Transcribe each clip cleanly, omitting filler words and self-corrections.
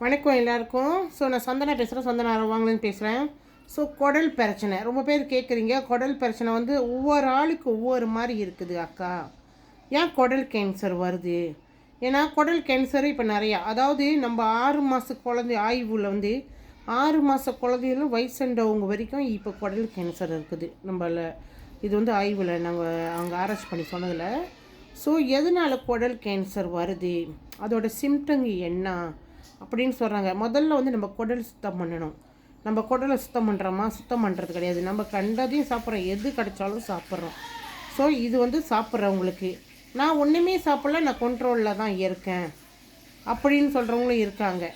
வணக்கம் எல்லாருக்கும். நான் சந்தனா பேசுகிறேன். சந்தனா வாங்கலன்னு பேசுகிறேன். குடல் பிரச்சனை ரொம்ப பேர் கேட்குறீங்க. குடல் பிரச்சனை ஒவ்வொரு ஆளுக்கு ஒவ்வொரு மாதிரி இருக்குது அக்கா. ஏன் குடல் கேன்சர் வருது? ஏன்னா குடல் கேன்சர் இப்போ நிறையா, அதாவது நம்ம 6 மாத குழந்தை ஆய்வில் 6 மாத குழந்தைகளும் வயசுண்டவங்க வரைக்கும் இப்போ குடல் கேன்சர் இருக்குது. இது ஆய்வில் அவங்க ஆராய்ச்சி பண்ணி சொன்னதில். எதனால் குடல் கேன்சர் வருது, அதோட சிம்டங் என்ன அப்படின்னு சொல்கிறாங்க. முதல்ல நம்ம குடல் சுத்தம் பண்ணணும். நம்ம குடலை சுத்தம் பண்ணுறோமா? சுத்தம் பண்ணுறது கிடையாது. நம்ம கண்டதையும் சாப்பிட்றோம், எது கிடைச்சாலும் சாப்பிட்றோம். இது சாப்பிட்றவங்களுக்கு நான் ஒன்றுமே சாப்பிடல, நான் கண்ட்ரோலில் தான் இருக்கேன் அப்படின்னு சொல்கிறவங்களும் இருக்காங்க.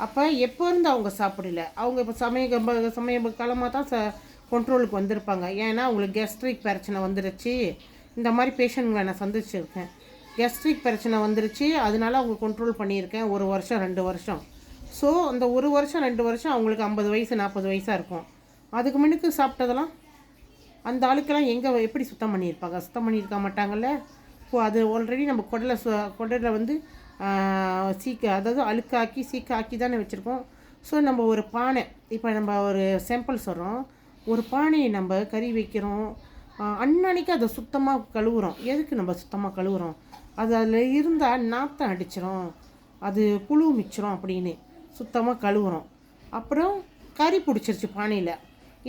அப்போ எப்போ இருந்து அவங்க சாப்பிடல, அவங்க இப்போ சமய காலமாக தான் கண்ட்ரோலுக்கு வந்திருப்பாங்க. ஏன்னா அவங்களுக்கு கெஸ்ட்ரிக் பிரச்சனை வந்துருச்சு. இந்த மாதிரி பேஷண்ட்களை நான் சந்திச்சிருக்கேன். கெஸ்ட்ரிக் பிரச்சனை வந்துருச்சு, அதனால அவங்க கண்ட்ரோல் பண்ணியிருக்கேன் 1 வருஷம் 2 வருஷம். அந்த 1 வருஷம் 2 வருஷம் அவங்களுக்கு 50 வயசு 40 வயசாக இருக்கும். அதுக்கு முன்னுக்கு சாப்பிட்டதெல்லாம் அந்த ஆளுக்கெல்லாம் எப்படி சுத்தம் பண்ணியிருப்பாங்க? சுத்தம் பண்ணியிருக்க மாட்டாங்கல்ல. அது ஆல்ரெடி நம்ம குடலை அதாவது அழுக்காக்கி சீக்காக்கி தானே வச்சுருக்கோம். நம்ம ஒரு பானை, இப்போ நம்ம ஒரு சாம்பிள் சொல்கிறோம், ஒரு பானையை நம்ம கறி வைக்கிறோம், அன்னன்னைக்கு அதை சுத்தமாக கழுவுறோம். எதுக்கு நம்ம சுத்தமாக கழுவுறோம்? அதில் இருந்தால் நாற்றம் அடிச்சிடும், அது புழு மிச்சிரும் அப்படின்னு சுத்தமாக கழுவுறோம். அப்புறம் கறி பிடிச்சிருச்சு பானையில்,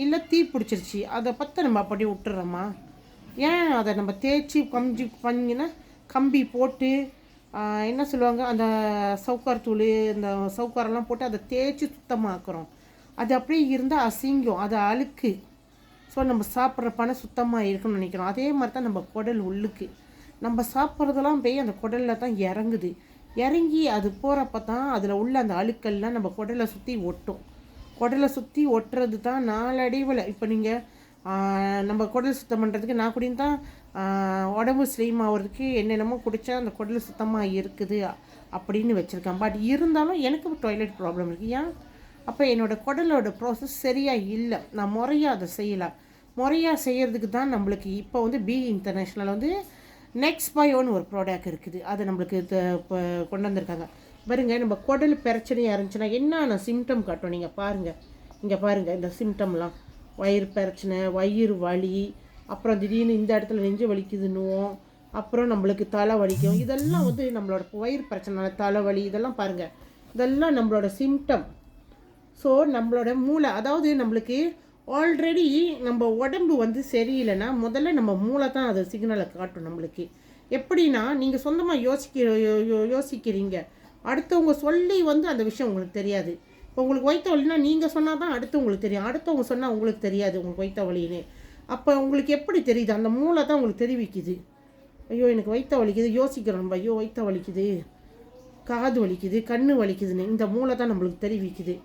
இல்லை தீ பிடிச்சிருச்சு, அதை பற்றி நம்ம அப்படியே விட்டுறோமா? ஏன் அதை நம்ம தேய்ச்சி கம்பி போட்டு என்ன சொல்லுவாங்க, அந்த சவுக்கார் இந்த சவுக்காரெல்லாம் போட்டு அதை தேய்ச்சி சுத்தமாக்குறோம். அது அப்படியே இருந்தால் அசிங்கம், அது அழுக்கு. நம்ம சாப்பிட்ற பானை சுத்தமாக இருக்குன்னு நினைக்கிறோம். அதே மாதிரி தான் நம்ம குடல் உள்ளுக்கு நம்ம சாப்பிட்றதெல்லாம் போய் அந்த குடலில் தான் இறங்குது. இறங்கி அது போகிறப்ப தான் அதில் உள்ள அந்த அழுக்கெல்லாம் நம்ம குடலை சுற்றி ஒட்டும். குடலை சுற்றி ஒட்டுறது தான் நாளடைவில். இப்போ நீங்கள் நம்ம குடல் சுத்தம் பண்ணுறதுக்கு நான் கூட தான் உடம்பு ஸ்லீம் ஆகிறதுக்கு என்னென்னமோ குடித்தா அந்த குடல் சுத்தமாக இருக்குது அப்படின்னு வச்சுருக்கேன். பட் இருந்தாலும் எனக்கு டாய்லெட் ப்ராப்ளம் இருக்குது. ஏன்? அப்போ என்னோடய குடலோட ப்ராசஸ் சரியாக இல்லை. நான் முறையாக அதை செய்யலாம். முறையாக செய்கிறதுக்கு தான் நம்மளுக்கு இப்போ பி இன்டர்நேஷ்னல் நெக்ஸ்ட் பயோன்னு ஒரு ப்ராடக்ட் இருக்குது. அதை நம்மளுக்கு இப்போ கொண்டு வந்திருக்காங்க. பாருங்க, நம்ம குடல் பிரச்சனையாக இருந்துச்சுன்னா என்னென்ன சிம்டம் காட்டும் நீங்கள் பாருங்கள். இங்கே பாருங்கள், இந்த சிம்டம்லாம் வயிறு பிரச்சனை, வயிறு வலி, அப்புறம் திடீர்னு இந்த இடத்துல நெஞ்சு வலிக்குதுன்னுவோம், அப்புறம் நம்மளுக்கு தலை வலிக்கும். இதெல்லாம் நம்மளோட வயிறு பிரச்சனை, தலைவலி, இதெல்லாம் பாருங்கள், இதெல்லாம் நம்மளோட சிம்டம். நம்மளோட மூளை, அதாவது நம்மளுக்கு ஆல்ரெடி நம்ம உடம்பு சரியில்லைன்னா முதல்ல நம்ம மூளை தான் அதை சிக்னலை காட்டும் நம்மளுக்கு. எப்படின்னா, நீங்கள் சொந்தமாக யோசிக்கிறீங்க, அடுத்தவங்க சொல்லி அந்த விஷயம் உங்களுக்கு தெரியாது. இப்போ உங்களுக்கு வயிற்று வலின்னா நீங்கள் சொன்னால் தான் அடுத்தவங்களுக்கு தெரியும், அடுத்தவங்க சொன்னால் உங்களுக்கு தெரியாது உங்களுக்கு வயிற்று வலின்னு. அப்போ உங்களுக்கு எப்படி தெரியுது? அந்த மூளை தான் உங்களுக்கு தெரிவிக்குது. ஐயோ எனக்கு வயிற்று வலிக்குது, யோசிக்கிறோம் நம்ம, ஐயோ வயிற்று வலிக்குது, காது வலிக்குது, கண்ணு வலிக்குதுன்னு இந்த மூளை தான் நம்மளுக்கு தெரிவிக்குது.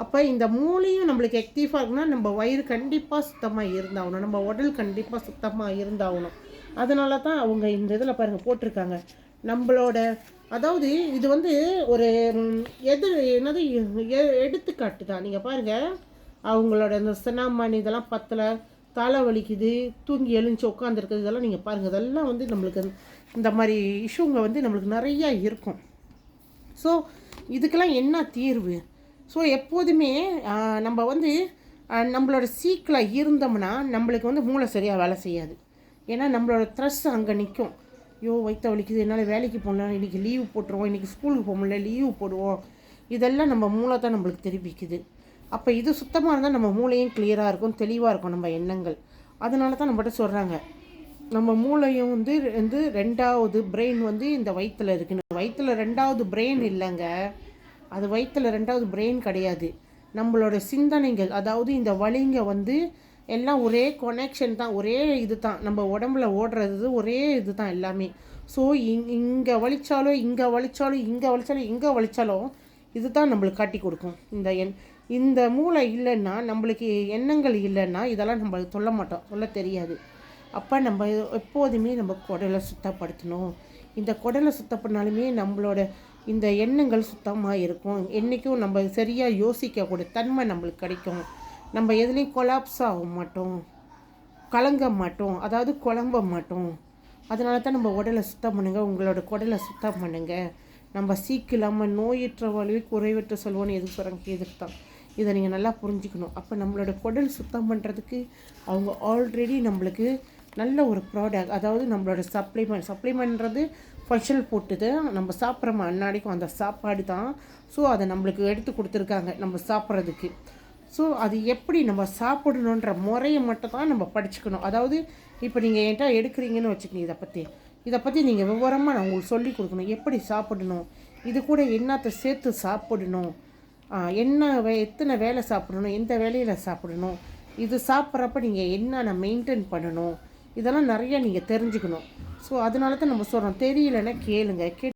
அப்போ இந்த மூளையும் நம்மளுக்கு ஆக்டிவாக இருக்குன்னா நம்ம வயிறு கண்டிப்பாக சுத்தமாக இருந்தாகணும், நம்ம உடல் கண்டிப்பாக சுத்தமாக இருந்தாகணும். அதனால தான் அவங்க இந்த இதில் பாருங்கள் போட்டிருக்காங்க நம்மளோட, அதாவது இது ஒரு எடுத்துக்காட்டு தான். நீங்கள் பாருங்கள், அவங்களோட இந்த சினாமணி இதெல்லாம் பத்தலை, தலை வலிக்குது, தூங்கி எழுந்துச்சு உட்காந்துருக்குது, இதெல்லாம் நீங்கள் பாருங்கள். இதெல்லாம் நம்மளுக்கு இந்த மாதிரி இஷ்யூங்க நம்மளுக்கு நிறையா இருக்கும். இதுக்கெல்லாம் என்ன தீர்வு? எப்போதுமே நம்ம நம்மளோட சீக்கில் இருந்தோம்னா நம்மளுக்கு மூளை சரியாக வேலை செய்யாது. ஏன்னா நம்மளோட த்ரெஸ் அங்கே நிற்கும். ஐயோ வயிற்று வலிக்குது, என்னால் வேலைக்கு போகலாம், இன்றைக்கி லீவு போட்டுருவோம், இன்றைக்கி ஸ்கூலுக்கு போக முடியல லீவு போடுவோம், இதெல்லாம் நம்ம மூளை தான் நம்மளுக்கு தெரிவிக்குது. அப்போ இது சுத்தமாக இருந்தால் நம்ம மூளையும் கிளியராக இருக்கும், தெளிவாக இருக்கும் நம்ம எண்ணங்கள். அதனால தான் நம்மகிட்ட சொல்கிறாங்க, நம்ம மூளையும் 2வது பிரெயின் இந்த வயிற்றில் இருக்குன்னு. வயிற்றில் 2வது பிரெயின் இல்லைங்க, அது வயிற்றில் 2வது பிரெயின் கிடையாது. நம்மளோட சிந்தனைகள், அதாவது இந்த வலிங்க எல்லாம் ஒரே கனெக்ஷன் தான், ஒரே இது தான், நம்ம உடம்புல ஓடுறது ஒரே இது தான் எல்லாமே. இங்கே வலிச்சாலும் இங்கே வலிச்சாலும் இங்கே வலிச்சாலும் இங்கே வலிச்சாலும் இது தான் நம்மளுக்கு காட்டி கொடுக்கும். இந்த மூளை இல்லைன்னா, நம்மளுக்கு எண்ணங்கள் இல்லைன்னா இதெல்லாம் நம்ம சொல்ல தெரியாது. அப்போ நம்ம எப்போதுமே நம்ம குடலை சுத்தப்படுத்தணும். இந்த குடலை சுத்தப்படினாலுமே நம்மளோட இந்த எண்ணங்கள் சுத்தமாக இருக்கும். என்றைக்கும் நம்ம சரியாக யோசிக்கக்கூடிய தன்மை நம்மளுக்கு கிடைக்கும். நம்ம எதுலேயும் கொலாப்ஸ் ஆக மாட்டோம், கலங்க மாட்டோம், அதாவது குழம்ப மாட்டோம். அதனால தான் நம்ம உடலை சுத்தம் பண்ணுங்கள், உங்களோட குடலை சுத்தம் பண்ணுங்கள். நம்ம சீக்கிரமாக நோயற்ற வாழ்வே குறைவற்ற செல்வோன்னு எதுக்கு சொல்கிறாங்க, எதுக்கு தான். இதை நீங்கள் நல்லா புரிஞ்சுக்கணும். அப்போ நம்மளோட குடல் சுத்தம் பண்ணுறதுக்கு அவங்க ஆல்ரெடி நம்மளுக்கு நல்ல ஒரு ப்ராடக்ட், அதாவது நம்மளோட சப்ளிமெண்ட்ன்றது ஃபங்க்ஷனல் போட்டுது நம்ம சாப்பிட்றோமா அன்னாடிக்கும் அந்த சாப்பாடு தான். ஸோ அதை நம்மளுக்கு எடுத்து கொடுத்துருக்காங்க நம்ம சாப்பிட்றதுக்கு. ஸோ அது எப்படி நம்ம சாப்பிடணுன்ற முறையை மட்டும் தான் நம்ம படிச்சுக்கணும். அதாவது இப்போ நீங்கள் என்கிட்ட எடுக்கிறீங்கன்னு வச்சுக்கோங்க, இதை பற்றி நீங்கள் விவரமாக நான் உங்களுக்கு சொல்லி கொடுக்கணும். எப்படி சாப்பிடணும், இது கூட என்னத்தை சேர்த்து சாப்பிடணும், எத்தனை வேலை சாப்பிடணும், எந்த வேலையில் சாப்பிடணும், இது சாப்பிட்றப்ப நீங்கள் என்னென்ன மெயின்டைன் பண்ணணும், இதெல்லாம் நிறையா நீங்கள் தெரிஞ்சுக்கணும். ஸோ அதனால தான் நம்ம சொல்கிறோம், தெரியலன்னா கேளுங்க.